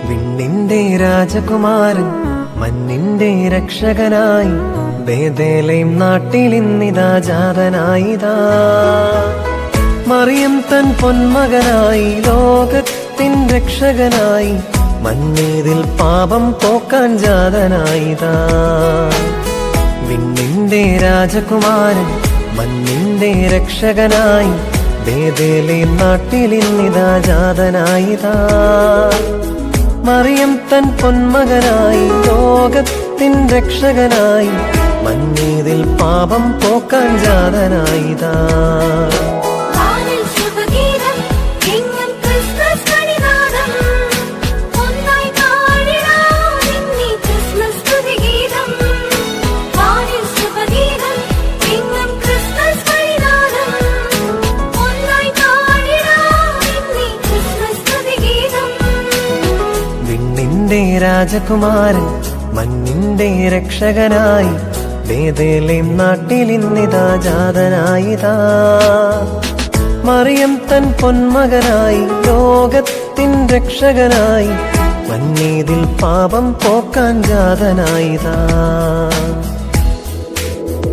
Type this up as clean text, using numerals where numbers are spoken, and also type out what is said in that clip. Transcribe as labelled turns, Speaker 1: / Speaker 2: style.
Speaker 1: വിണ്ണിന്റെ രാജകുമാരൻ മന്നിന്റെ രക്ഷകനായി ബേഥേലേം നാട്ടിലിന്നിതാ ജാതനായിതാ. മറിയം തൻ പൊന്മകനായി ലോകത്തിൻ രക്ഷകനായി മന്നീതിൽ പാപം പോക്കാൻ ജാതനായിതാ. വിണ്ണിന്റെ രാജകുമാരൻ മന്നിന്റെ രക്ഷകനായി ബേഥേലേം നാട്ടിലിന്നിതാ ജാതനായിതാ. മറിയം തൻ പൊന്മകനായി ലോകത്തിൻ രക്ഷകനായി മന്നീതിൽ പാപം പോക്കാൻ ജാതനായിതാ. രാജകുമാരൻ മന്നിന്റെ രക്ഷകനായി ബേഥേലേം നാട്ടിലിന്നിതാ ജാതനായിതാ. മറിയം തൻ പൊന്മകനായി ലോകത്തിൻ രക്ഷകനായി മന്നീതിൽ പാപം പോക്കാൻ ജാതനായിതാ.